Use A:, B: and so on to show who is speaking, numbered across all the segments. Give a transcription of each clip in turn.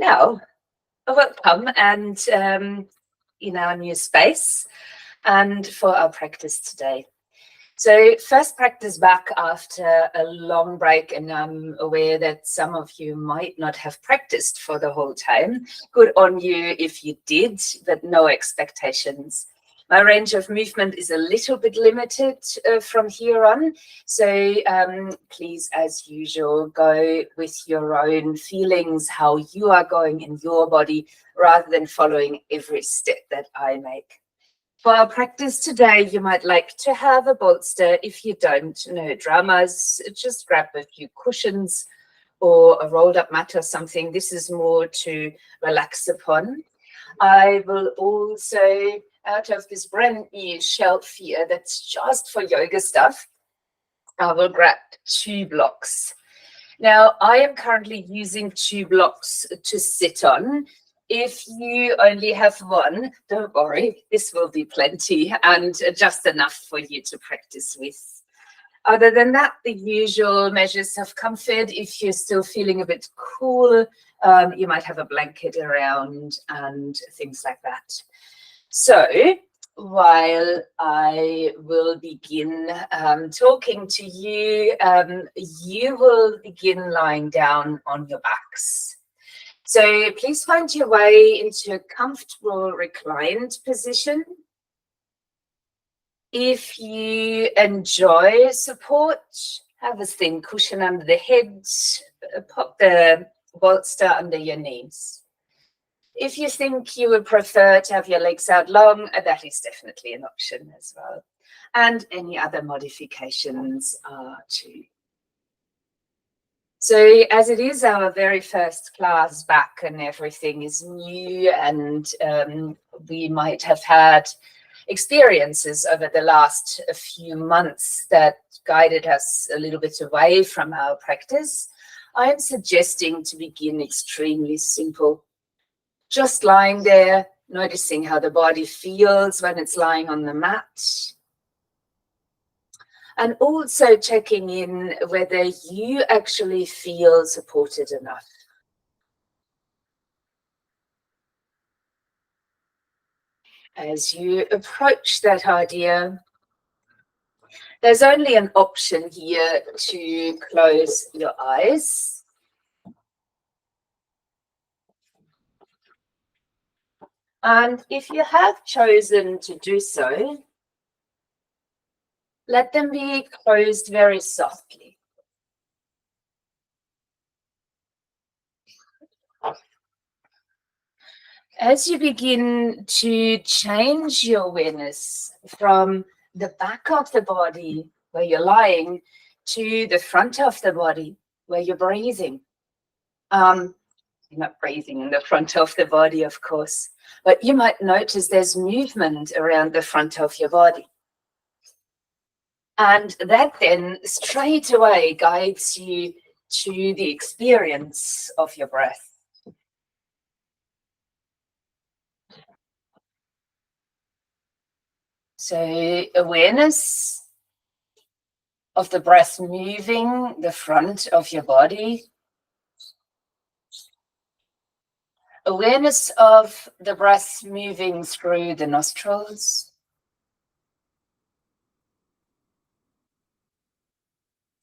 A: Now, welcome and in our new space and for our practice today. So first practice back after a long break, and I'm aware that some of you might not have practiced for the whole time. Good on you if you did, but no expectations. My range of movement is a little bit limited from here on. So please, as usual, go with your own feelings, how you are going in your body, rather than following every step that I make. For our practice today, you might like to have a bolster. If you don't, no dramas, just grab a few cushions or a rolled up mat or something. This is more to relax upon. I will also, out of this brand new shelf here that's just for yoga stuff, I will grab 2 blocks. Now, I am currently using 2 blocks to sit on. If you only have one, don't worry, this will be plenty and just enough for you to practice with. Other than that, the usual measures of comfort. If you're still feeling a bit cool, you might have a blanket around and things like that. So while I will begin talking to you, you will begin lying down on your backs. So please find your way into a comfortable reclined position. If you enjoy support, have a thin cushion under the head, pop the bolster under your knees. If you think you would prefer to have your legs out long, that is definitely an option as well. And any other modifications are too. So as it is our very first class back and everything is new, and we might have had experiences over the last few months that guided us a little bit away from our practice, I am suggesting to begin extremely simple. Just lying there, noticing how the body feels when it's lying on the mat. And also checking in whether you actually feel supported enough. As you approach that idea, there's only an option here to close your eyes. And if you have chosen to do so, let them be closed very softly. As you begin to change your awareness from the back of the body where you're lying to the front of the body where you're breathing. You're not breathing in the front of the body, of course, but you might notice there's movement around the front of your body. And that then straight away guides you to the experience of your breath. So awareness of the breath moving the front of your body. Awareness of the breath moving through the nostrils.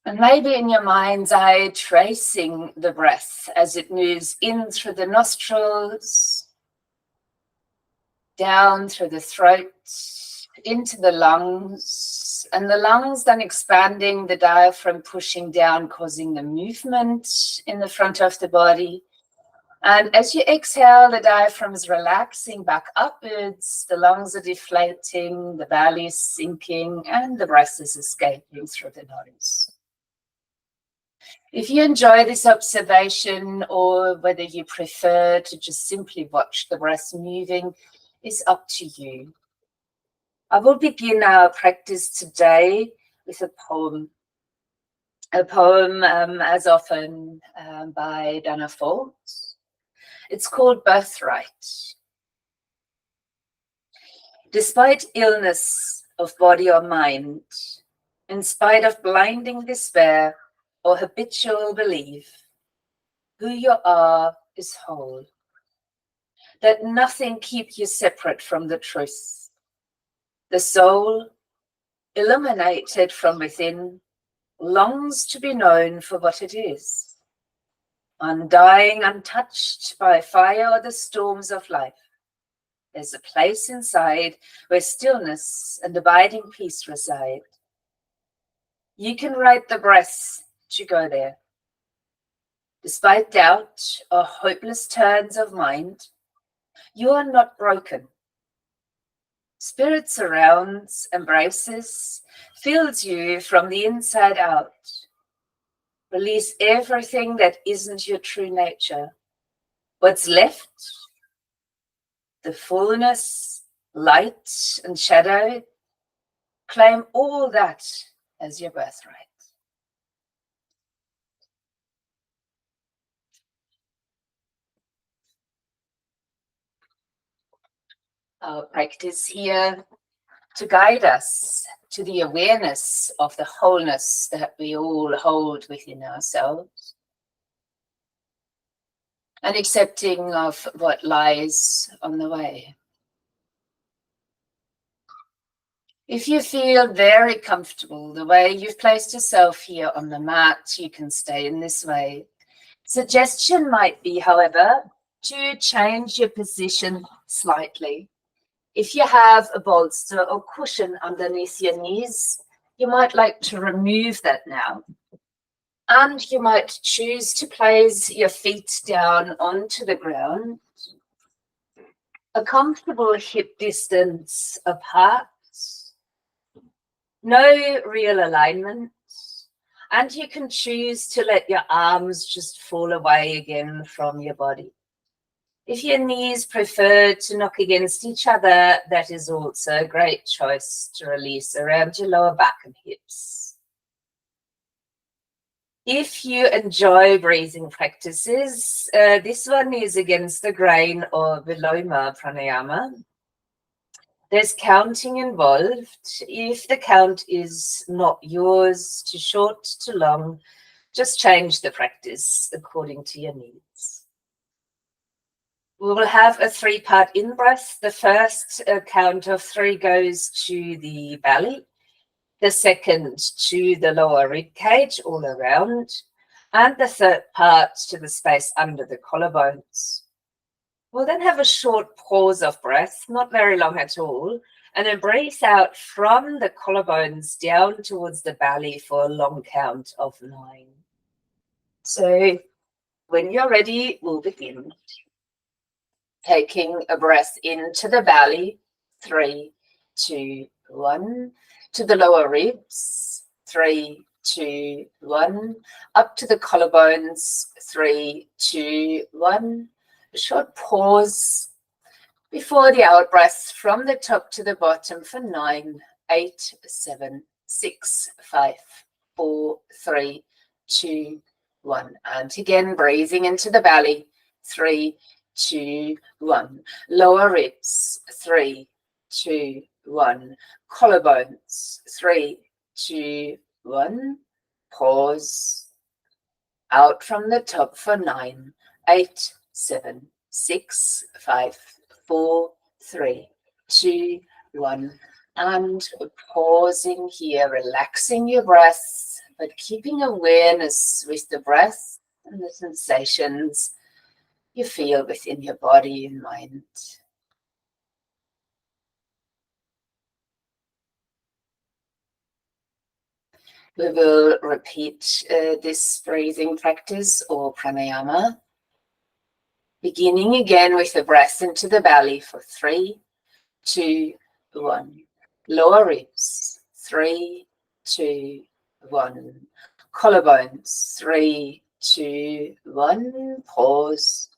A: And maybe in your mind's eye, tracing the breath as it moves in through the nostrils, down through the throat, into the lungs, and the lungs then expanding, the diaphragm pushing down, causing the movement in the front of the body. And as you exhale, the diaphragm is relaxing back upwards, the lungs are deflating, the belly is sinking, and the breath is escaping through the nose. If you enjoy this observation, or whether you prefer to just simply watch the breath moving, is up to you. I will begin our practice today with a poem. A poem, as often, by Dana Folt. It's called Birthright. Despite illness of body or mind, in spite of blinding despair or habitual belief, who you are is whole. That nothing keeps you separate from the truth. The soul, illuminated from within, longs to be known for what it is, undying, untouched by fire or the storms of life. There's a place inside where stillness and abiding peace reside. You can write the breath to go there. Despite doubt or hopeless turns of mind, you are not broken. Spirit surrounds, embraces, fills you from the inside out. Release everything that isn't your true nature. What's left, the fullness, light and shadow, claim all that as your birthright. Our practice here to guide us to the awareness of the wholeness that we all hold within ourselves, and accepting of what lies on the way. If you feel very comfortable the way you've placed yourself here on the mat, you can stay in this way. Suggestion might be, however, to change your position slightly. If you have a bolster or cushion underneath your knees, you might like to remove that now. And you might choose to place your feet down onto the ground, a comfortable hip distance apart, no real alignment, and you can choose to let your arms just fall away again from your body. If your knees prefer to knock against each other, that is also a great choice to release around your lower back and hips. If you enjoy breathing practices, this one is against the grain or Viloma pranayama. There's counting involved. If the count is not yours, too short, too long, just change the practice according to your needs. We will have a 3-part in-breath. The first count of 3 goes to the belly, the second to the lower rib cage all around, and the third part to the space under the collarbones. We'll then have a short pause of breath, not very long at all, and then breathe out from the collarbones down towards the belly for a long count of 9. So when you're ready, we'll begin. Taking a breath into the belly, 3, 2, 1, to the lower ribs, 3, 2, 1, up to the collarbones, 3, 2, 1. A short pause before the out breath from the top to the bottom for 9, 8, 7, 6, 5, 4, 3, 2, 1. And again, breathing into the belly, 3, 2, 1. Lower ribs, 3, 2, 1. Collarbones, 3, 2, 1. Pause. Out from the top for 9, 8, 7, 6, 5, 4, 3, 2, 1. And pausing here, relaxing your breath, but keeping awareness with the breath and the sensations you feel within your body and mind. We will repeat this breathing practice or pranayama, beginning again with the breath into the belly for 3, 2, 1. Lower ribs, 3, 2, 1. Collarbones, 3, 2, 1. Pause.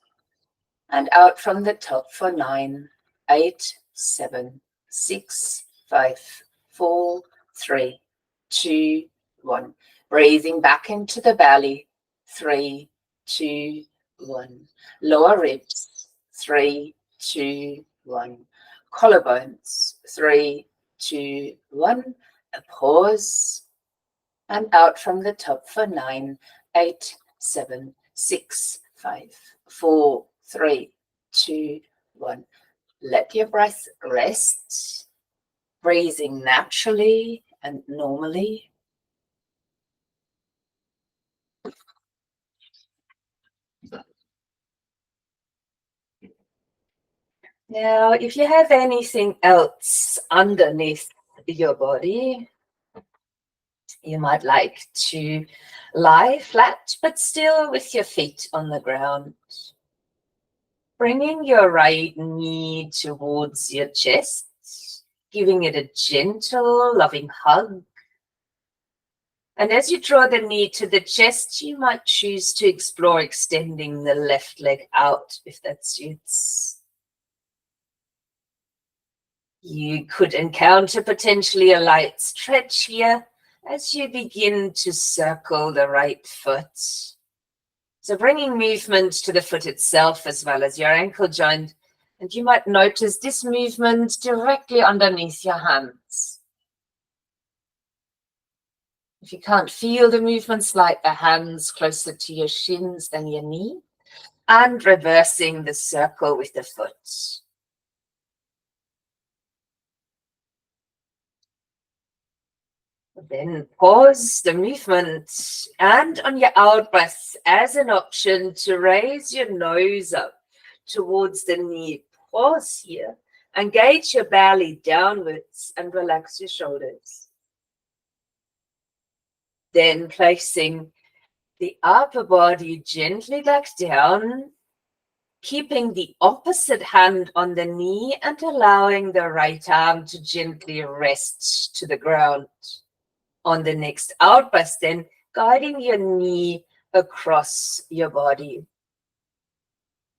A: And out from the top for 9, 8, 7, 6, 5, 4, 3, 2, 1. Breathing back into the belly, 3, 2, 1. Lower ribs, 3, 2, 1. Collarbones, 3, 2, 1. A pause. And out from the top for 9, 8, 7, 6, 5, 4, 3, 2, 1. Let your breath rest, breathing naturally and normally. Now, if you have anything else underneath your body, you might like to lie flat, but still with your feet on the ground. Bringing your right knee towards your chest, giving it a gentle, loving hug. And as you draw the knee to the chest, you might choose to explore extending the left leg out if that suits. You could encounter potentially a light stretch here as you begin to circle the right foot. So bringing movement to the foot itself as well as your ankle joint. And you might notice this movement directly underneath your hands. If you can't feel the movement, slide the hands closer to your shins than your knee. And reversing the circle with the foot. Then pause the movement and on your out breath as an option to raise your nose up towards the knee. Pause here, engage your belly downwards and relax your shoulders. Then placing the upper body gently back down, keeping the opposite hand on the knee and allowing the right arm to gently rest to the ground. On the next out breath, then guiding your knee across your body.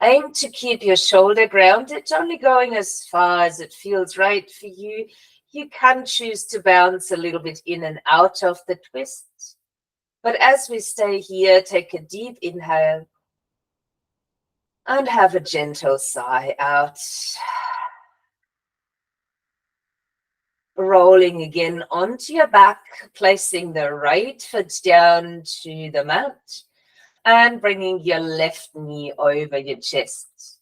A: Aim to keep your shoulder grounded, only going as far as it feels right for you. You can choose to bounce a little bit in and out of the twist. But as we stay here, take a deep inhale and have a gentle sigh out. Rolling again onto your back, placing the right foot down to the mat and bringing your left knee over your chest.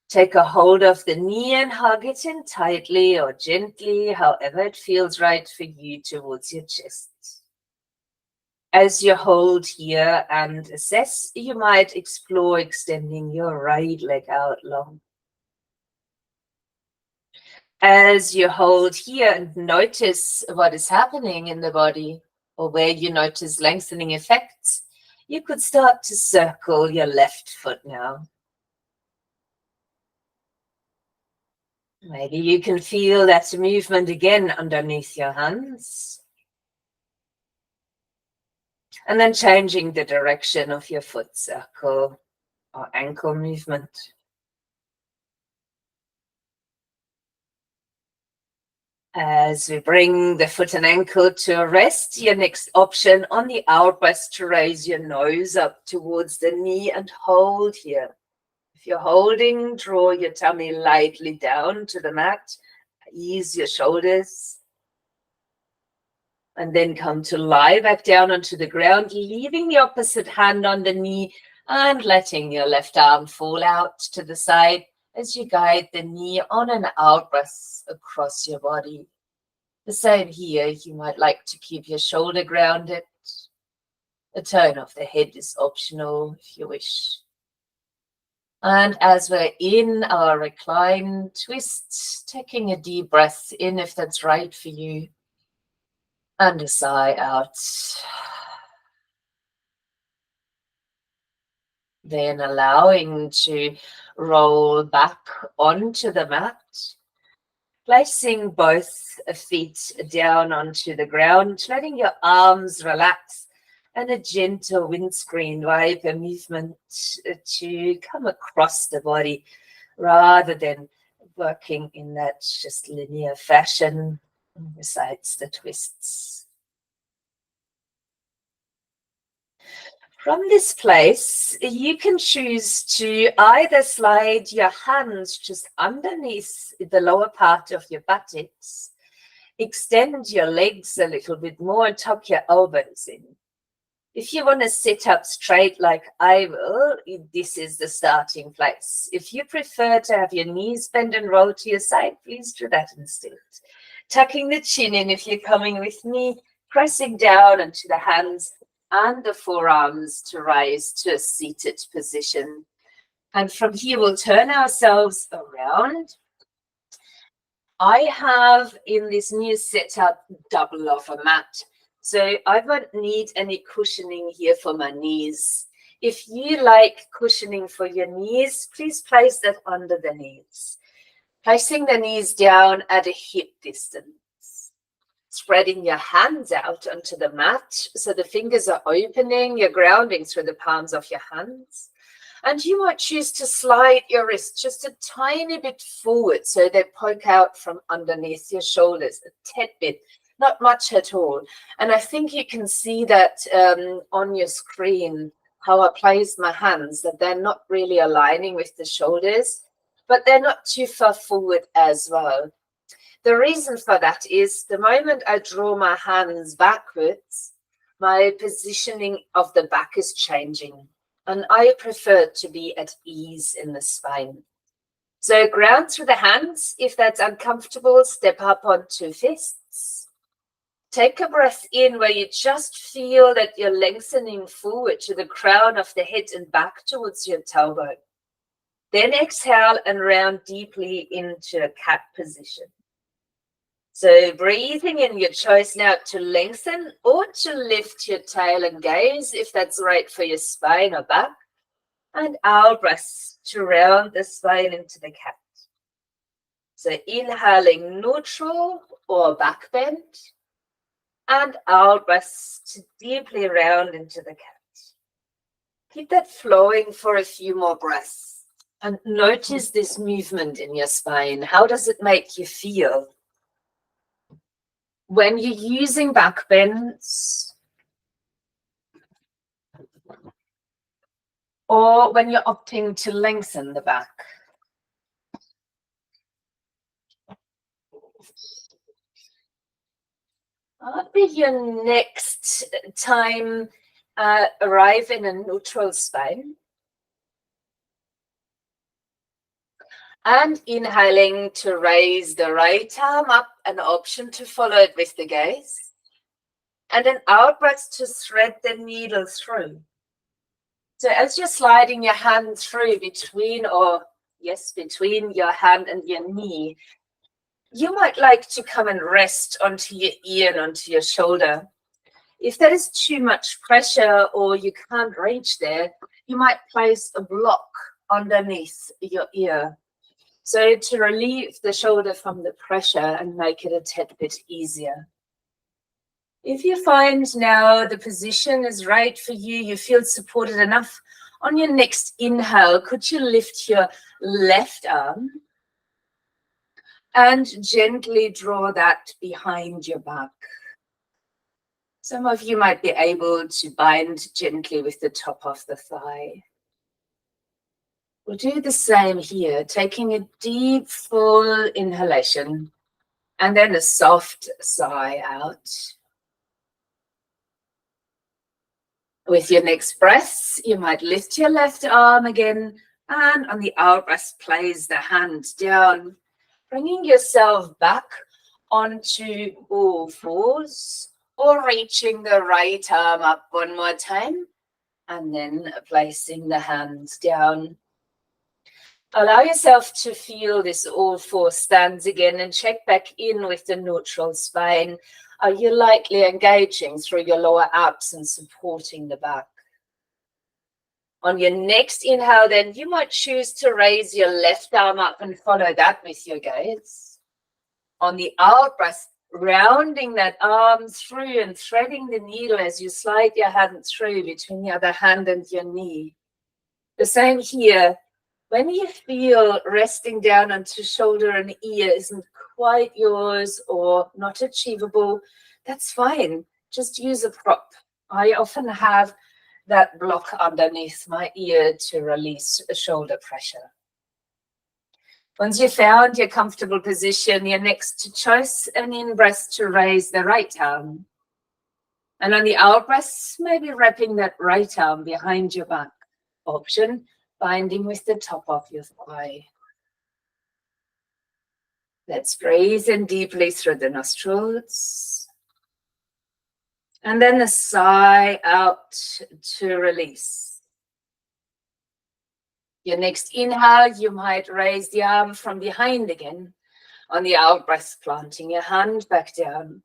A: Take a hold of the knee and hug it in tightly or gently, however it feels right for you towards your chest. As you hold here and assess, you might explore extending your right leg out long. As you hold here and notice what is happening in the body or where you notice lengthening effects, you could start to circle your left foot now. Maybe you can feel that movement again underneath your hands. And then changing the direction of your foot circle or ankle movement. As we bring the foot and ankle to a rest, your next option on the out breath to raise your nose up towards the knee and hold here. If you're holding, draw your tummy lightly down to the mat, ease your shoulders. And then come to lie back down onto the ground, leaving the opposite hand on the knee and letting your left arm fall out to the side as you guide the knee on an out breath across your body. The same here, you might like to keep your shoulder grounded. A turn of the head is optional if you wish. And as we're in our recline twist, taking a deep breath in if that's right for you, and a sigh out. Then allowing to roll back onto the mat, placing both feet down onto the ground, letting your arms relax, and a gentle windscreen wiper movement to come across the body rather than working in that just linear fashion besides the twists. From this place, you can choose to either slide your hands just underneath the lower part of your buttocks, extend your legs a little bit more and tuck your elbows in. If you want to sit up straight like I will, this is the starting place. If you prefer to have your knees bent and roll to your side, please do that instead. Tucking the chin in if you're coming with me, pressing down onto the hands and the forearms to rise to a seated position. And from here, we'll turn ourselves around. I have in this new setup double off a mat. So I won't need any cushioning here for my knees. If you like cushioning for your knees, please place that under the knees. Placing the knees down at a hip distance. Spreading your hands out onto the mat so the fingers are opening, you're grounding through the palms of your hands. And you might choose to slide your wrists just a tiny bit forward so they poke out from underneath your shoulders, a tad bit, not much at all. And I think you can see that on your screen, how I place my hands, that they're not really aligning with the shoulders, but they're not too far forward as well. The reason for that is the moment I draw my hands backwards, my positioning of the back is changing. And I prefer to be at ease in the spine. So ground through the hands. If that's uncomfortable, step up onto fists. Take a breath in where you just feel that you're lengthening forward to the crown of the head and back towards your tailbone. Then exhale and round deeply into a cat position. So breathing in, your choice now to lengthen or to lift your tail and gaze if that's right for your spine or back. And out breaths to round the spine into the cat. So inhaling neutral or back bend. And out breaths to deeply round into the cat. Keep that flowing for a few more breaths. And notice this movement in your spine. How does it make you feel? When you're using back bends, or when you're opting to lengthen the back. After your next time arrive in a neutral spine. And inhaling to raise the right arm up, an option to follow it with the gaze. And an out breath to thread the needle through. So as you're sliding your hand through between your hand and your knee, you might like to come and rest onto your ear and onto your shoulder. If that is too much pressure or you can't reach there, you might place a block underneath your ear. So to relieve the shoulder from the pressure and make it a tad bit easier. If you find now the position is right for you, you feel supported enough, on your next inhale, could you lift your left arm and gently draw that behind your back? Some of you might be able to bind gently with the top of the thigh. We'll do the same here, taking a deep, full inhalation and then a soft sigh out. With your next breath, you might lift your left arm again, and on the out breath, place the hand down, bringing yourself back onto all fours, or reaching the right arm up one more time, and then placing the hands down. Allow yourself to feel this all four stands again and check back in with the neutral spine. Are you lightly engaging through your lower abs and supporting the back? On your next inhale, then you might choose to raise your left arm up and follow that with your gaze. On the out breath, rounding that arm through and threading the needle as you slide your hand through between the other hand and your knee. The same here. When you feel resting down onto shoulder and ear isn't quite yours or not achievable, that's fine. Just use a prop. I often have that block underneath my ear to release shoulder pressure. Once you've found your comfortable position, your next choice, an in-breath to raise the right arm. And on the out breath, maybe wrapping that right arm behind your back. Option, binding with the top of your thigh. Let's breathe in deeply through the nostrils. And then a sigh out to release. Your next inhale, you might raise the arm from behind again. On the out breath, planting your hand back down.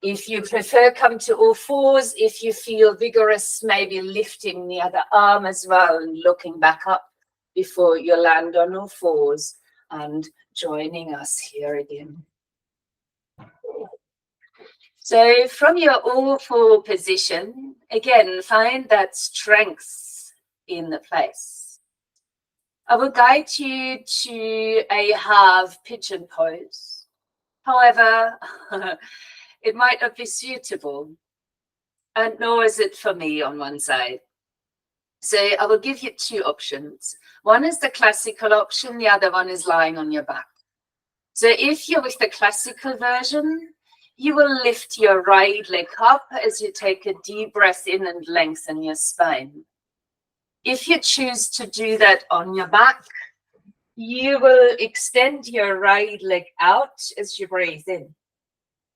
A: If you prefer, come to all fours. If you feel vigorous, maybe lifting the other arm as well and looking back up before you land on all fours and joining us here again. So from your all four position, again, find that strength in the place. I will guide you to a half pigeon pose. However, it might not be suitable, and nor is it for me on one side. So I will give you two options. One is the classical option, the other one is lying on your back. So if you're with the classical version, you will lift your right leg up as you take a deep breath in and lengthen your spine. If you choose to do that on your back, you will extend your right leg out as you breathe in.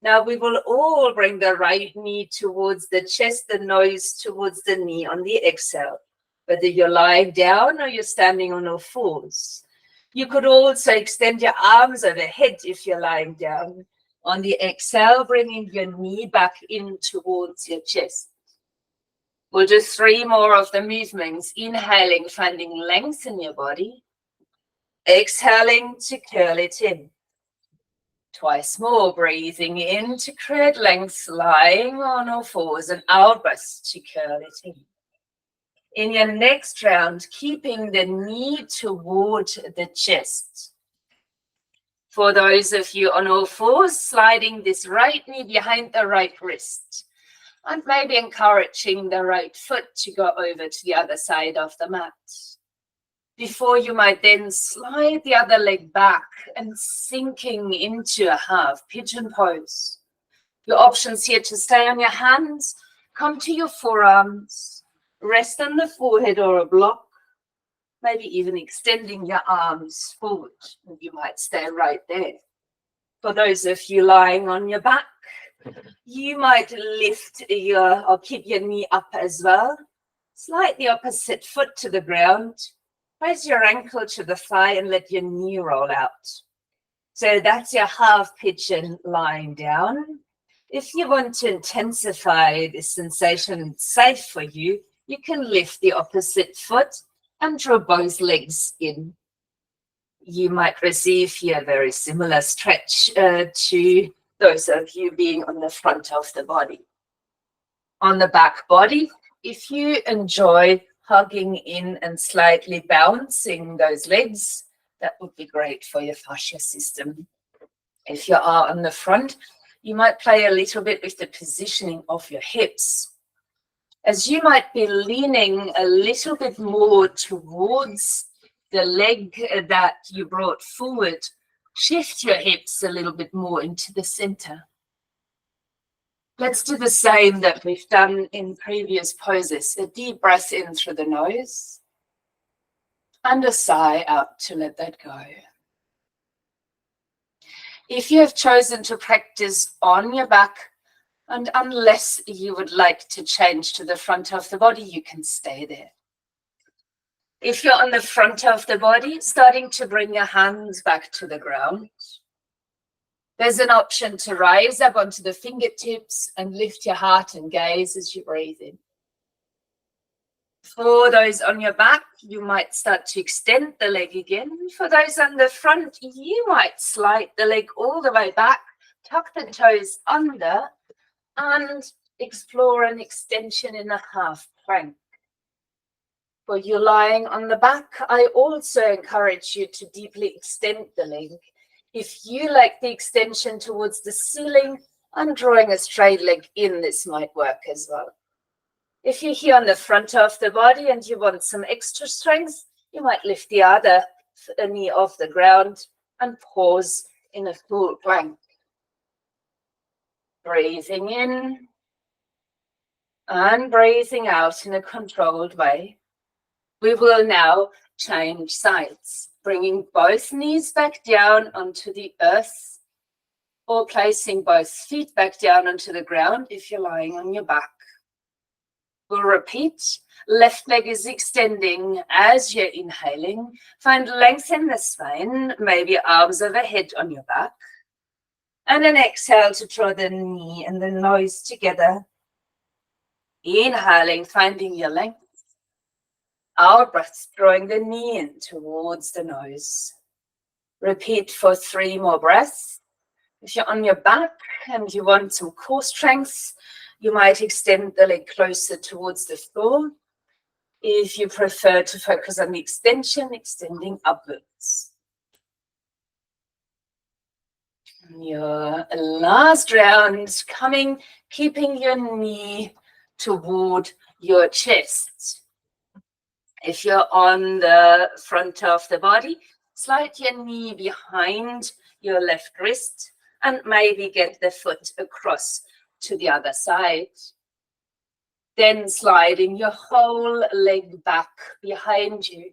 A: Now we will all bring the right knee towards the chest, the nose towards the knee on the exhale, whether you're lying down or you're standing on all fours. You could also extend your arms overhead if you're lying down. On the exhale, bringing your knee back in towards your chest. We'll do 3 more of the movements. Inhaling, finding length in your body. Exhaling to curl it in. Twice more, breathing in to create length, lying on all fours, and out breath to curl it in. In your next round, keeping the knee toward the chest. For those of you on all fours, sliding this right knee behind the right wrist. And maybe encouraging the right foot to go over to the other side of the mat. Before you might then slide the other leg back and sinking into a half pigeon pose. Your options here to stay on your hands, come to your forearms, rest on the forehead or a block, maybe even extending your arms forward. You might stay right there. For those of you lying on your back, you might lift or keep your knee up as well. Slide the opposite foot to the ground. Raise your ankle to the thigh and let your knee roll out. So that's your half pigeon lying down. If you want to intensify this sensation safe for you, you can lift the opposite foot and draw both legs in. You might receive here a very similar stretch to those of you being on the front of the body. On the back body, if you enjoy hugging in and slightly bouncing those legs, that would be great for your fascia system. If you are on the front, you might play a little bit with the positioning of your hips. As you might be leaning a little bit more towards the leg that you brought forward, shift your hips a little bit more into the center. Let's do the same that we've done in previous poses. A deep breath in through the nose and a sigh out to let that go. If you have chosen to practice on your back, and unless you would like to change to the front of the body, you can stay there. If you're on the front of the body, starting to bring your hands back to the ground. There's an option to rise up onto the fingertips and lift your heart and gaze as you breathe in. For those on your back, you might start to extend the leg again. For those on the front, you might slide the leg all the way back, tuck the toes under, and explore an extension in a half plank. For you lying on the back, I also encourage you to deeply extend the leg. If you like the extension towards the ceiling, I'm drawing a straight leg in. This might work as well. If you're here on the front of the body and you want some extra strength, you might lift the other knee off the ground and pause in a full plank. Breathing in And breathing out in a controlled way. We will now change sides, bringing both knees back down onto the earth, or placing both feet back down onto the ground if you're lying on your back. We'll repeat. Left leg is extending as you're inhaling. Find length in the spine, maybe arms overhead on your back. And then exhale to draw the knee and the nose together. Inhaling, finding your length. Out breath, drawing the knee in towards the nose. Repeat for 3 more breaths. If you're on your back and you want some core strength, you might extend the leg closer towards the floor. If you prefer to focus on the extension, extending upwards. Your last round, keeping your knee toward your chest. If you're on the front of the body, slide your knee behind your left wrist and maybe get the foot across to the other side. Then sliding your whole leg back behind you.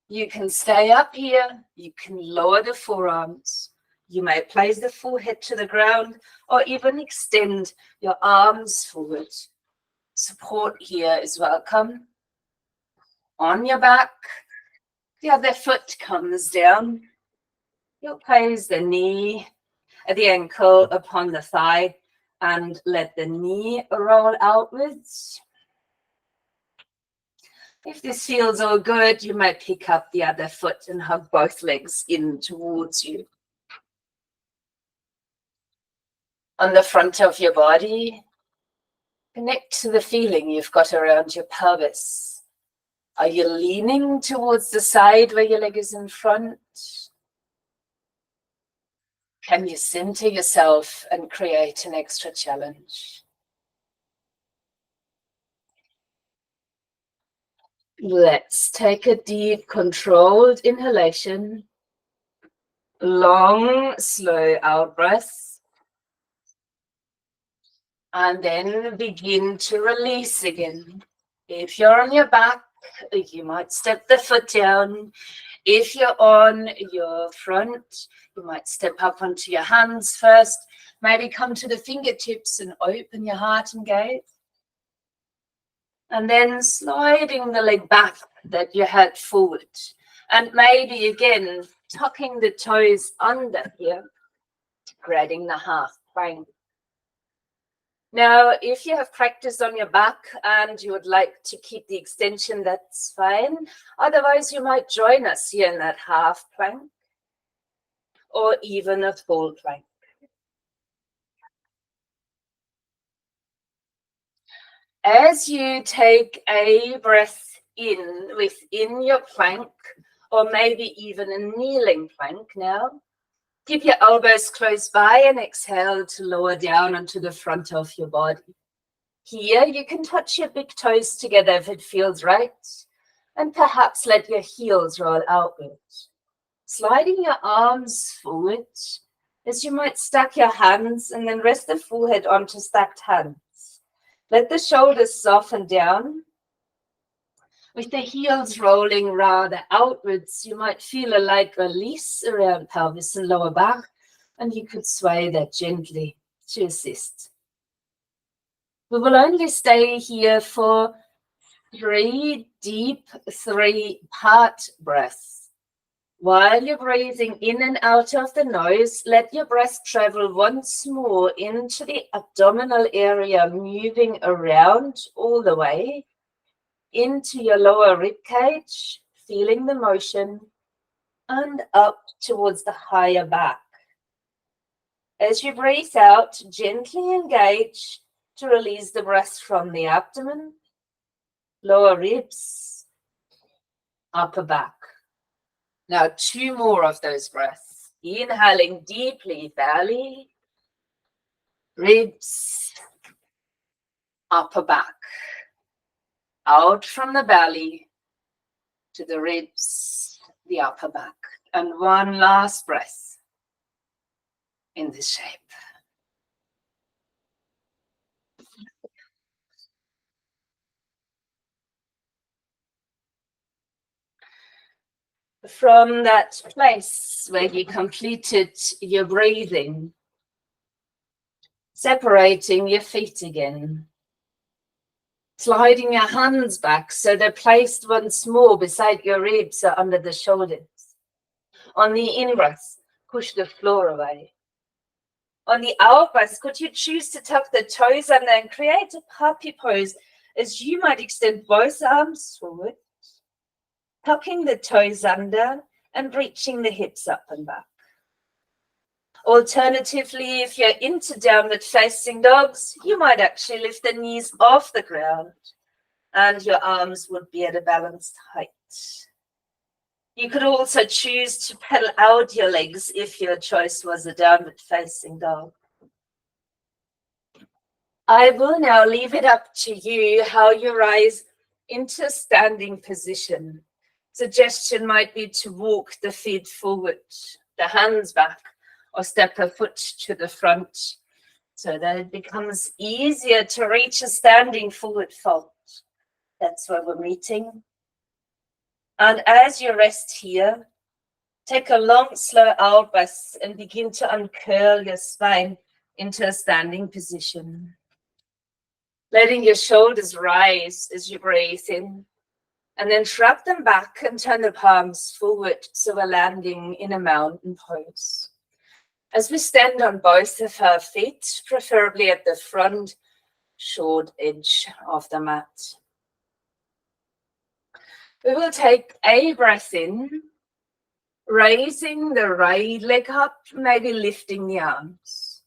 A: You can stay up here, you can lower the forearms. You may place the forehead to the ground or even extend your arms forward. Support here is welcome. On your back, the other foot comes down. You'll place the knee, the ankle upon the thigh and let the knee roll outwards. If this feels all good, you might pick up the other foot and hug both legs in towards you. On the front of your body, connect to the feeling you've got around your pelvis. Are you leaning towards the side where your leg is in front? Can you center yourself and create an extra challenge? Let's take a deep, controlled inhalation. Long, slow out breath. And then begin to release again. If you're on your back, you might step the foot down. If you're on your front, you might step up onto your hands first. Maybe come to the fingertips and open your heart and gaze. And then sliding the leg back that you had forward. And maybe again, tucking the toes under here, creating the half plank. Now, if you have practiced on your back and you would like to keep the extension, that's fine. Otherwise, you might join us here in that half plank or even a full plank. As you take a breath in within your plank, or maybe even a kneeling plank now, keep your elbows close by and exhale to lower down onto the front of your body. Here, you can touch your big toes together if it feels right, and perhaps let your heels roll outward. Sliding your arms forward, as you might stack your hands and then rest the forehead onto stacked hands. Let the shoulders soften down. With the heels rolling rather outwards, you might feel a light release around pelvis and lower back, and you could sway that gently to assist. We will only stay here for 3 deep, 3-part breaths. While you're breathing in and out of the nose, let your breath travel once more into the abdominal area, moving around all the way into your lower rib cage, feeling the motion, and up towards the higher back. As you breathe out, gently engage to release the breath from the abdomen, lower ribs, upper back. Now 2 more of those breaths. Inhaling deeply, belly, ribs, upper back. Out from the belly to the ribs, the upper back. And 1 last breath in this shape. From that place where you completed your breathing, separating your feet again, sliding your hands back so they're placed once more beside your ribs or under the shoulders. On the in-breath, push the floor away. On the out-breath, could you choose to tuck the toes under and create a puppy pose as you might extend both arms forward, tucking the toes under and reaching the hips up and back. Alternatively, if you're into downward facing dogs, you might actually lift the knees off the ground and your arms would be at a balanced height. You could also choose to pedal out your legs if your choice was a downward facing dog. I will now leave it up to you how you rise into a standing position. Suggestion might be to walk the feet forward, the hands back, or step a foot to the front so that it becomes easier to reach a standing forward fold. That's where we're meeting. And as you rest here, take a long, slow out breath and begin to uncurl your spine into a standing position. Letting your shoulders rise as you breathe in, and then shrug them back and turn the palms forward so we're landing in a mountain pose. As we stand on both of our feet, preferably at the front short edge of the mat. We will take a breath in, raising the right leg up, maybe lifting the arms.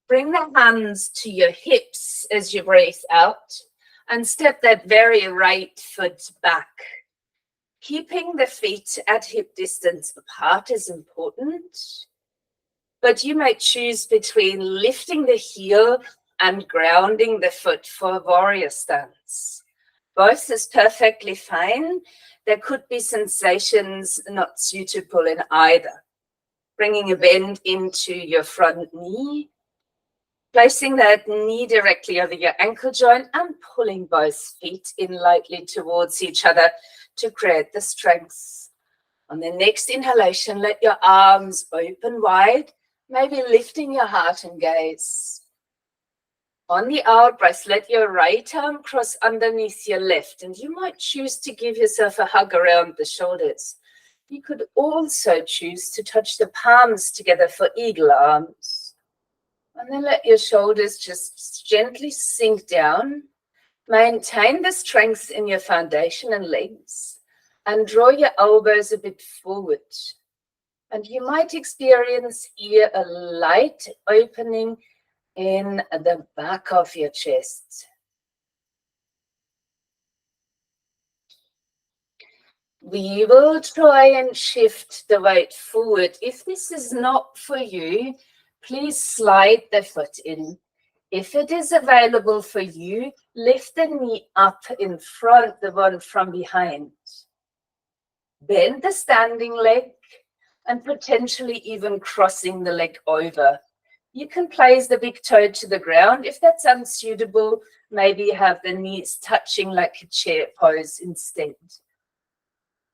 A: Bring the hands to your hips as you breathe out and step that very right foot back. Keeping the feet at hip distance apart is important, but you may choose between lifting the heel and grounding the foot for a warrior stance. Both is perfectly fine. There could be sensations not suitable in either. Bringing a bend into your front knee, placing that knee directly over your ankle joint and pulling both feet in lightly towards each other to create the strength. On the next inhalation, let your arms open wide, maybe lifting your heart and gaze. On the out breath, let your right arm cross underneath your left, and you might choose to give yourself a hug around the shoulders. You could also choose to touch the palms together for eagle arms. And then let your shoulders just gently sink down. Maintain the strength in your foundation and legs, and draw your elbows a bit forward. And you might experience here a light opening in the back of your chest. We will try and shift the weight forward. If this is not for you, please slide the foot in. If it is available for you, lift the knee up in front, the one from behind. Bend the standing leg and potentially even crossing the leg over. You can place the big toe to the ground. If that's unsuitable, maybe have the knees touching like a chair pose instead.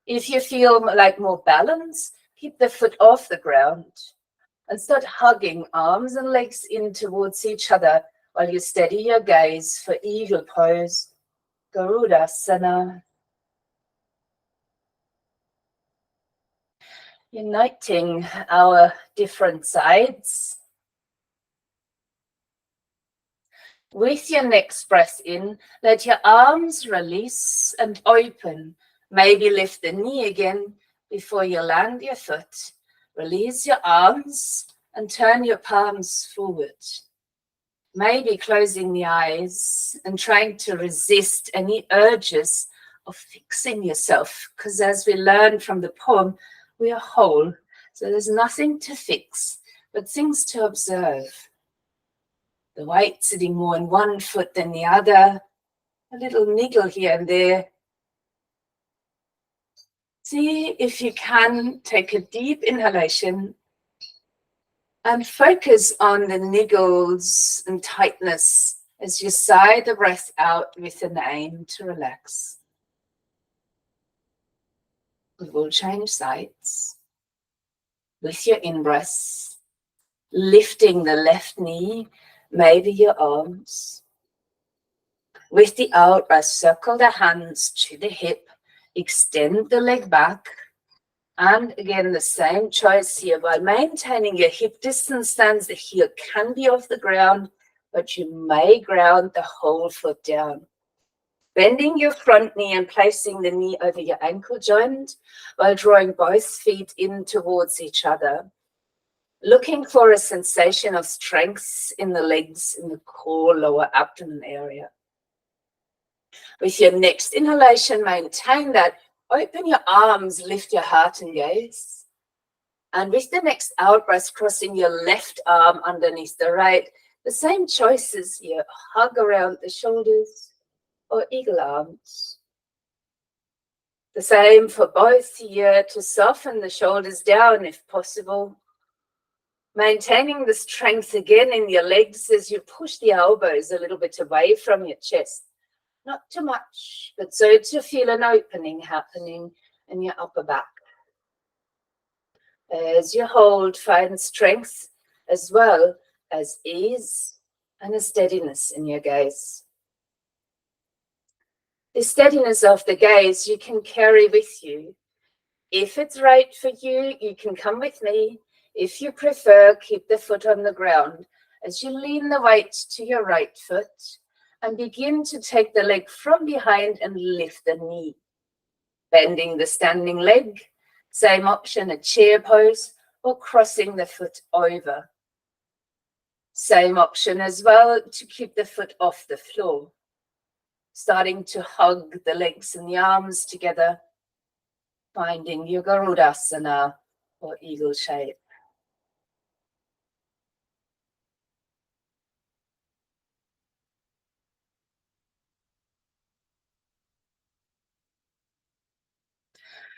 A: If you feel like more balance, keep the foot off the ground and start hugging arms and legs in towards each other while you steady your gaze for eagle pose, Garudasana. Uniting our different sides. With your next breath in, let your arms release and open. Maybe lift the knee again before you land your foot. Release your arms and turn your palms forward. Maybe closing the eyes and trying to resist any urges of fixing yourself, because as we learned from the poem, we are whole. So there's nothing to fix, but things to observe. The weight sitting more in one foot than the other, a little niggle here and there. See if you can take a deep inhalation and focus on the niggles and tightness as you sigh the breath out with an aim to relax. We will change sides with your in-breath, lifting the left knee, maybe your arms. With the out-breath, circle the hands to the hip, extend the leg back. And again, the same choice here. While maintaining your hip distance stance, the heel can be off the ground, but you may ground the whole foot down. Bending your front knee and placing the knee over your ankle joint while drawing both feet in towards each other. Looking for a sensation of strength in the legs, in the core, lower abdomen area. With your next inhalation, maintain that. Open your arms, lift your heart and gaze. And with the next out breath, crossing your left arm underneath the right. The same choices here. Hug around the shoulders or eagle arms. The same for both here, to soften the shoulders down if possible. Maintaining the strength again in your legs as you push the elbows a little bit away from your chest. Not too much, but so to feel an opening happening in your upper back. As you hold, find strength as well as ease and a steadiness in your gaze. The steadiness of the gaze you can carry with you. If it's right for you, you can come with me. If you prefer, keep the foot on the ground as you lean the weight to your right foot and begin to take the leg from behind and lift the knee. Bending the standing leg, same option, a chair pose or crossing the foot over. Same option as well to keep the foot off the floor. Starting to hug the legs and the arms together, finding your Garudasana or eagle shape.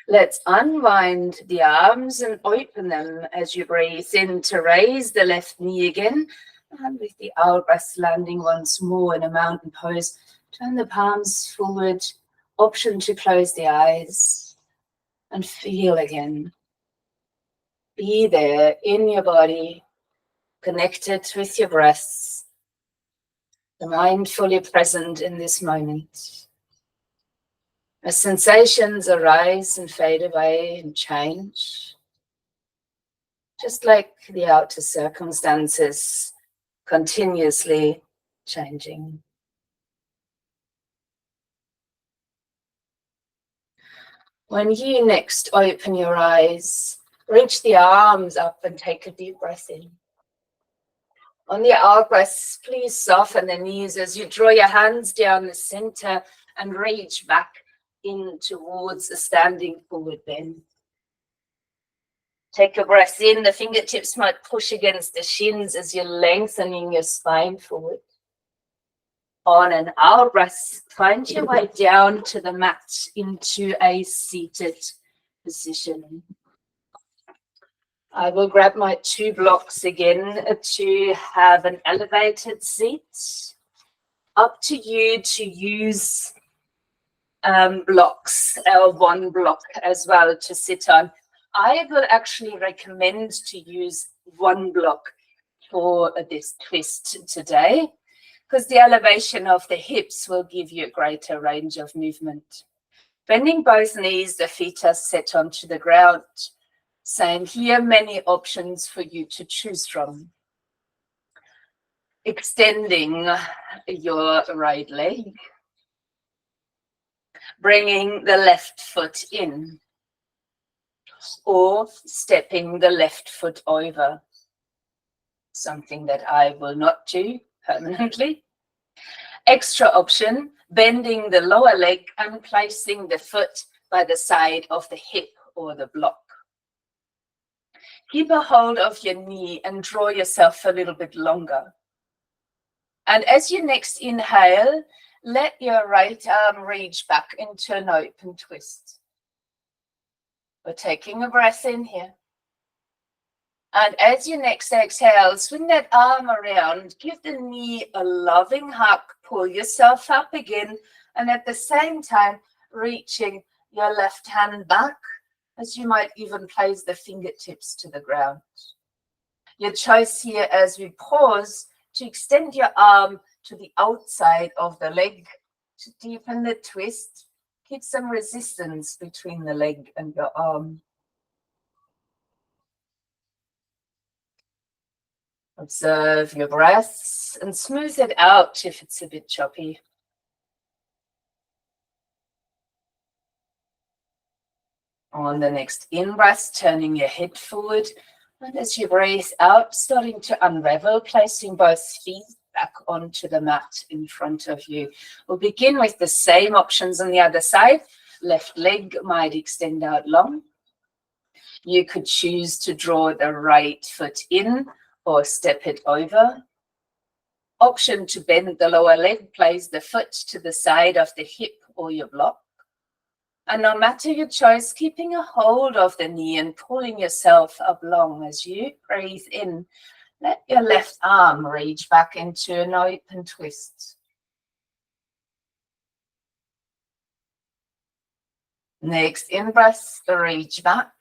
A: Let's unwind the arms and open them as you breathe in to raise the left knee again. And with the out breath, landing once more in a mountain pose. Turn the palms forward, option to close the eyes and feel again. Be there in your body, connected with your breath, the mind fully present in this moment. As sensations arise and fade away and change, just like the outer circumstances continuously changing. When you next open your eyes, reach the arms up and take a deep breath in. On the out breath, please soften the knees as you draw your hands down the center and reach back in towards a standing forward bend. Take a breath in. The fingertips might push against the shins as you're lengthening your spine forward. On an out breath, find your way down to the mat into a seated position. I will grab my 2 blocks again to have an elevated seat. Up to you to use blocks or 1 block as well to sit on. I will actually recommend to use 1 block for this twist today, because the elevation of the hips will give you a greater range of movement. Bending both knees, the feet are set onto the ground. Same here, many options for you to choose from. Extending your right leg. Bringing the left foot in. Or stepping the left foot over. Something that I will not do permanently. Extra option, bending the lower leg and placing the foot by the side of the hip or the block. Keep a hold of your knee and draw yourself a little bit longer. And as you next inhale, let your right arm reach back into an open twist. We're taking a breath in here. And as you next exhale, swing that arm around, give the knee a loving hug, pull yourself up again, and at the same time, reaching your left hand back as you might even place the fingertips to the ground. Your choice here as we pause to extend your arm to the outside of the leg to deepen the twist. Keep some resistance between the leg and your arm. Observe your breaths and smooth it out if it's a bit choppy. On the next in-breath, turning your head forward. And as you breathe out, starting to unravel, placing both feet back onto the mat in front of you. We'll begin with the same options on the other side. Left leg might extend out long. You could choose to draw the right foot in or step it over. Option to bend the lower leg, place the foot to the side of the hip or your block. And no matter your choice, keeping a hold of the knee and pulling yourself up long as you breathe in. Let your left arm reach back into an open twist. Next in-breath, reach back.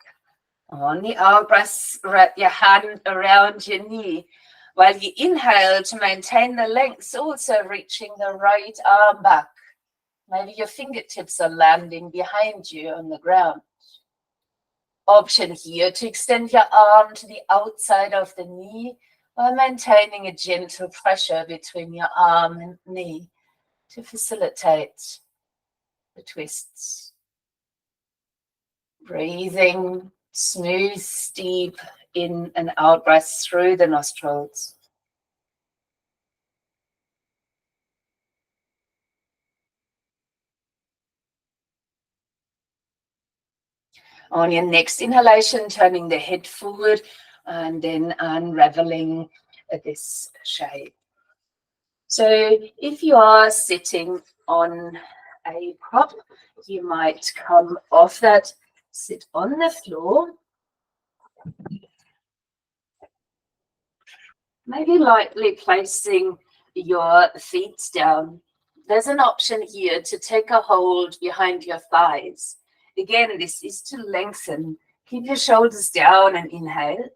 A: On the out-breath, wrap your hand around your knee. While you inhale to maintain the length, also reaching the right arm back. Maybe your fingertips are landing behind you on the ground. Option here to extend your arm to the outside of the knee while maintaining a gentle pressure between your arm and knee to facilitate the twists. Breathing smooth, deep in and out breath through the nostrils. On your next inhalation, turning the head forward and then unraveling this shape. So if you are sitting on a prop, you might come off that, sit on the floor. Maybe lightly placing your feet down. There's an option here to take a hold behind your thighs. Again, this is to lengthen. Keep your shoulders down and inhale.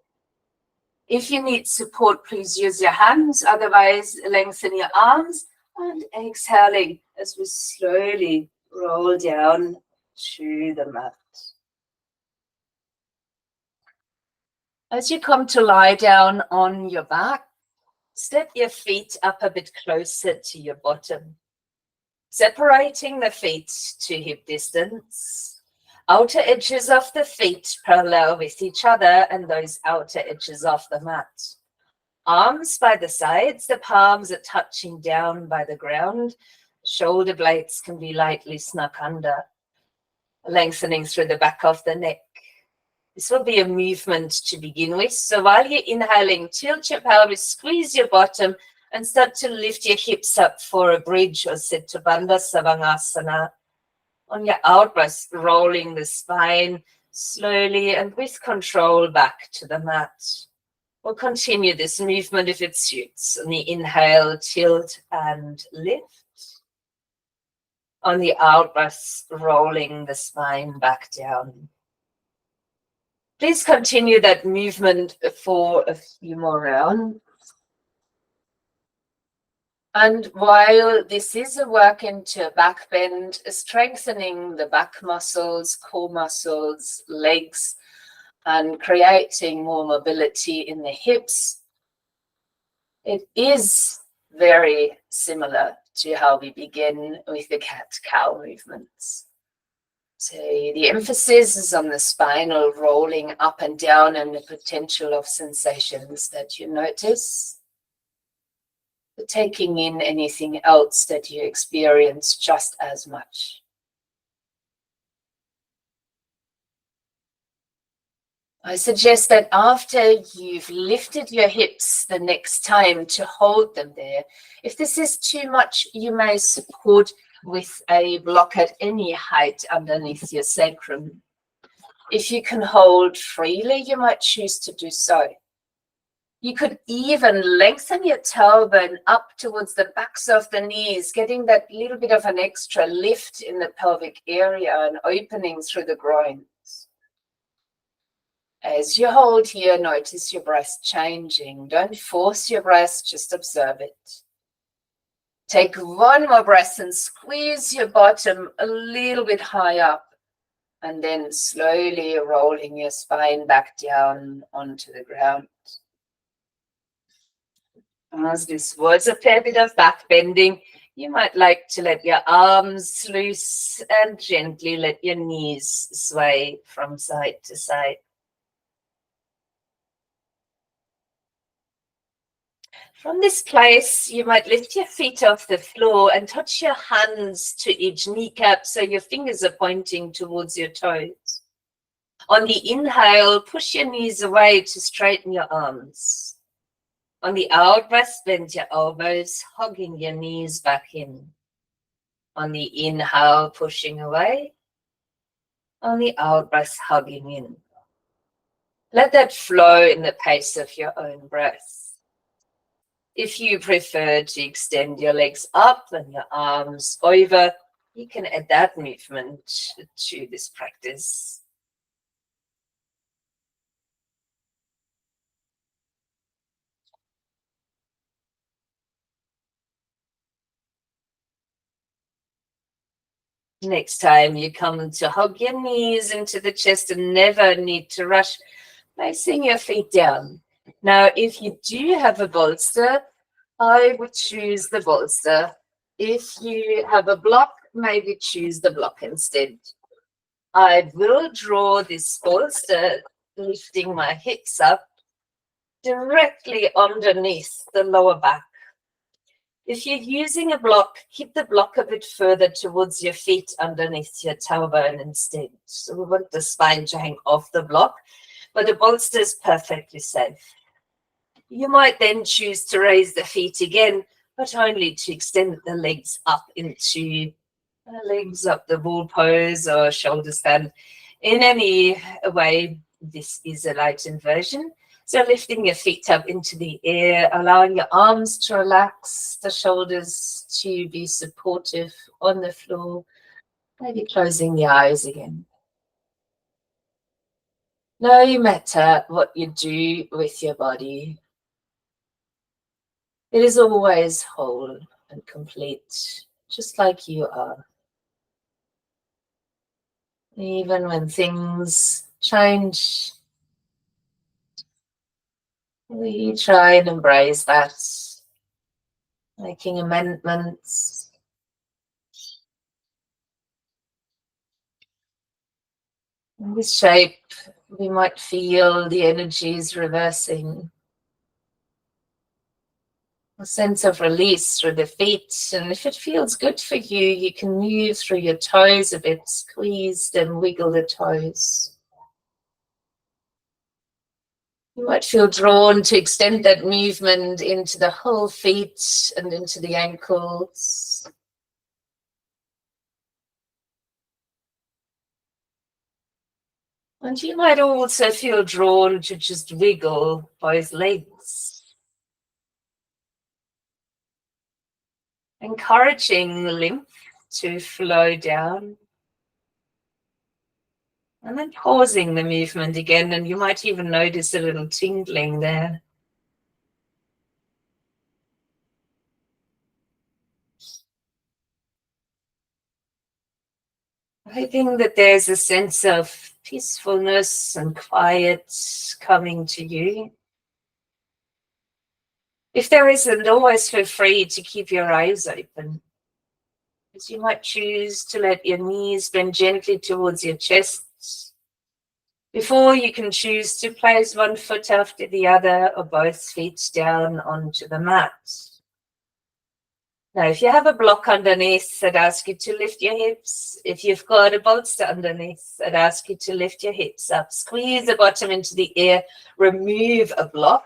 A: If you need support, please use your hands. Otherwise, lengthen your arms and exhaling as we slowly roll down to the mat. As you come to lie down on your back, step your feet up a bit closer to your bottom, separating the feet to hip distance. Outer edges of the feet parallel with each other and those outer edges of the mat. Arms by the sides, the palms are touching down by the ground. Shoulder blades can be lightly snuck under, lengthening through the back of the neck. This will be a movement to begin with. So while you're inhaling, tilt your pelvis, squeeze your bottom, and start to lift your hips up for a bridge or Siddha Bandha Savangasana. On your out-breath, rolling the spine slowly and with control back to the mat. We'll continue this movement if it suits. On the inhale, tilt and lift. On the out-breath, rolling the spine back down. Please continue that movement for a few more rounds. And while this is a work into back bend, strengthening the back muscles, core muscles, legs, and creating more mobility in the hips, it is very similar to how we begin with the cat-cow movements. So the emphasis is on the spinal rolling up and down and the potential of sensations that you notice. But taking in anything else that you experience just as much. I suggest that after you've lifted your hips the next time to hold them there. If this is too much, you may support with a block at any height underneath your sacrum. If you can hold freely, you might choose to do so. You could even lengthen your tailbone up towards the backs of the knees, getting that little bit of an extra lift in the pelvic area and opening through the groins. As you hold here, notice your breath changing. Don't force your breath, just observe it. Take one more breath and squeeze your bottom a little bit high up, and then slowly rolling your spine back down onto the ground. As this was a fair bit of back bending, you might like to let your arms loose and gently let your knees sway from side to side. From this place, you might lift your feet off the floor and touch your hands to each kneecap so your fingers are pointing towards your toes. On the inhale, push your knees away to straighten your arms. On the out breath, bend your elbows, hugging your knees back in. On the inhale, pushing away. On the out breath, hugging in. Let that flow in the pace of your own breath. If you prefer to extend your legs up and your arms over, you can add that movement to this practice. Next time you come to hug your knees into the chest and never need to rush, placing your feet down. Now, if you do have a bolster, I would choose the bolster. If you have a block, maybe choose the block instead. I will draw this bolster, lifting my hips up directly underneath the lower back. If you're using a block, keep the block a bit further towards your feet underneath your tailbone instead. So we want the spine to hang off the block, but the bolster is perfectly safe. You might then choose to raise the feet again, but only to extend the legs up into legs up the bull pose or shoulder stand. In any way, this is a light inversion. So lifting your feet up into the air, allowing your arms to relax, the shoulders to be supportive on the floor, maybe closing the eyes again. No matter what you do with your body, it is always whole and complete, just like you are. Even when things change, we try and embrace that, making amendments. In this shape, we might feel the energies reversing. A sense of release through the feet. And if it feels good for you, you can move through your toes a bit, squeeze them, wiggle the toes. You might feel drawn to extend that movement into the whole feet and into the ankles. And you might also feel drawn to just wiggle both legs. Encouraging the lymph to flow down. And then pausing the movement again, and you might even notice a little tingling there. Hoping that there's a sense of peacefulness and quiet coming to you. If there isn't, always feel free to keep your eyes open. As you might choose to let your knees bend gently towards your chest. Before you can choose to place one foot after the other or both feet down onto the mat. Now, if you have a block underneath, I'd ask you to lift your hips. If you've got a bolster underneath, I'd ask you to lift your hips up. Squeeze the bottom into the air, remove a block.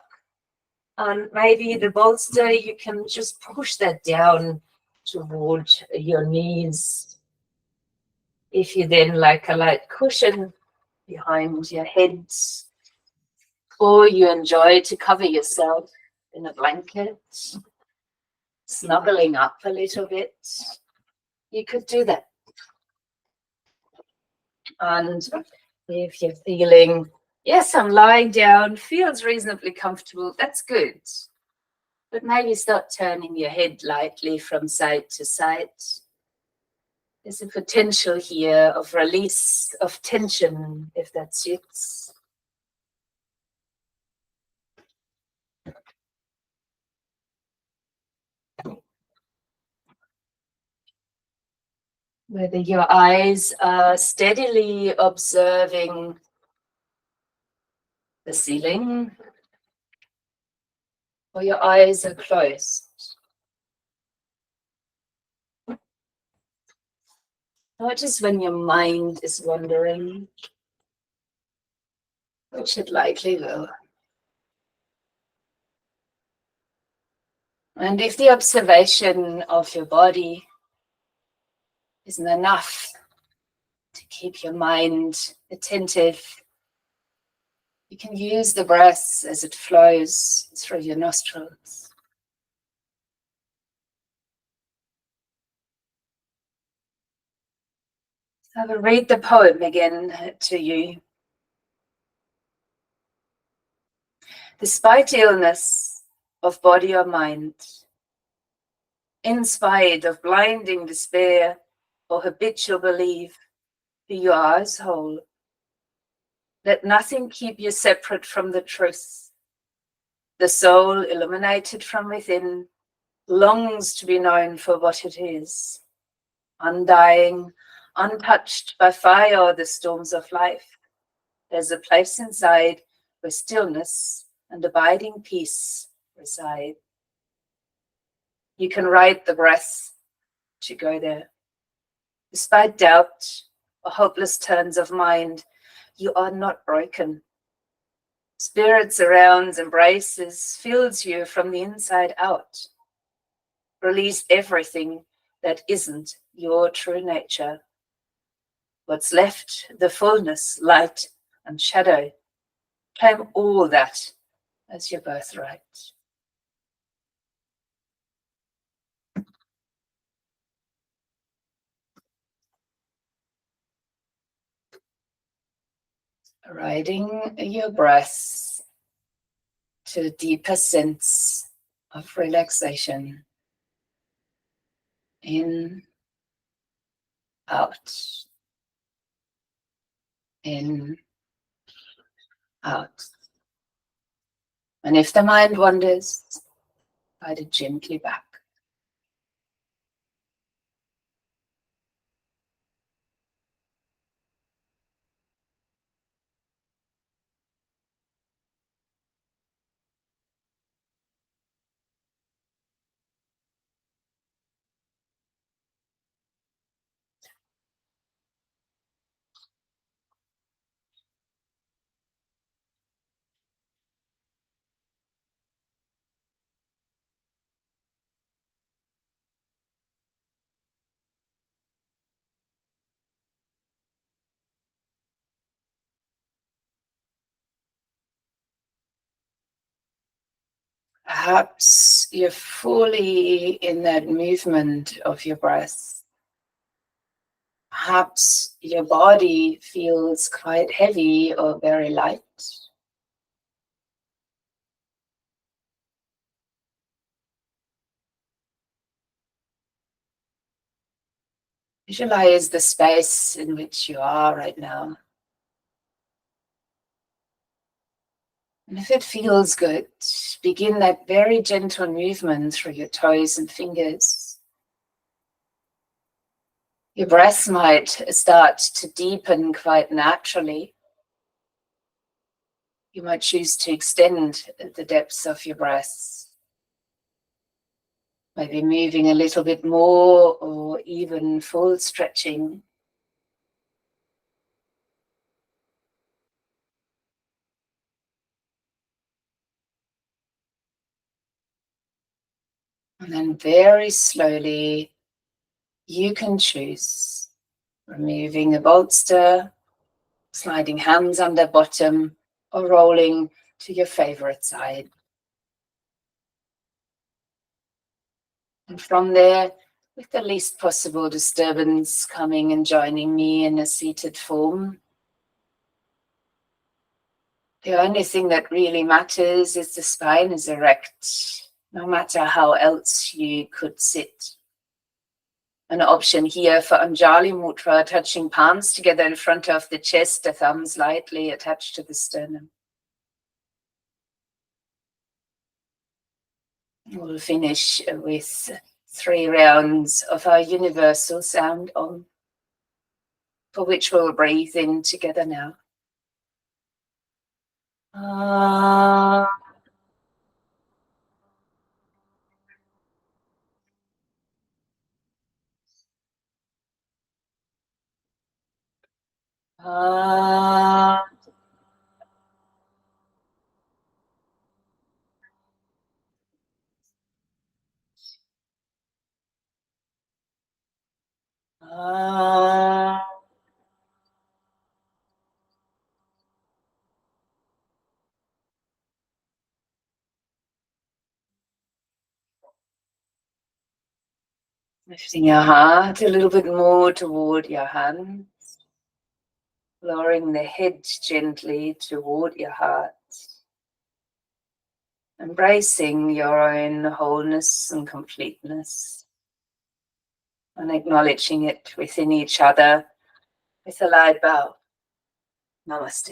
A: And maybe the bolster, you can just push that down toward your knees. If you then like a light cushion behind your head, or you enjoy to cover yourself in a blanket, snuggling up a little bit, you could do that. And if you're feeling Yes, I'm lying down, feels reasonably comfortable. That's good. But maybe start turning your head lightly from side to side. There's a potential here of release of tension, if that suits. Whether your eyes are steadily observing the ceiling or your eyes are closed. Notice when your mind is wandering, which it likely will. And if the observation of your body isn't enough to keep your mind attentive, you can use the breath as it flows through your nostrils. I will read the poem again to you. Despite illness of body or mind, in spite of blinding despair or habitual belief, be your eyes whole. Let nothing keep you separate from the truth. The soul, illuminated from within, longs to be known for what it is, undying, untouched by fire or the storms of life. There's a place inside where stillness and abiding peace reside. You can ride the breath to go there. Despite doubt or hopeless turns of mind, you are not broken. Spirit surrounds, embraces, fills you from the inside out. Release everything that isn't your true nature. What's left, the fullness, light, and shadow. Claim all that as your birthright. Riding your breath to a deeper sense of relaxation. In, out, in, out. And if the mind wanders, guide it gently back. Perhaps you're fully in that movement of your breath. Perhaps your body feels quite heavy or very light. Visualize the space in which you are right now. And if it feels good, begin that very gentle movement through your toes and fingers. Your breath might start to deepen quite naturally. You might choose to extend the depths of your breath. Maybe moving a little bit more or even full stretching. And then very slowly, you can choose removing a bolster, sliding hands under bottom, or rolling to your favorite side. And from there, with the least possible disturbance, coming and joining me in a seated form. The only thing that really matters is the spine is erect, no matter how else you could sit. An option here for Anjali Mudra, touching palms together in front of the chest, the thumbs lightly attached to the sternum. We'll finish with 3 rounds of our universal sound Om, for which we'll breathe in together now. Lifting your heart a little bit more toward your hands, lowering the head gently toward your heart, embracing your own wholeness and completeness, and acknowledging it within each other with a light bow. Namaste.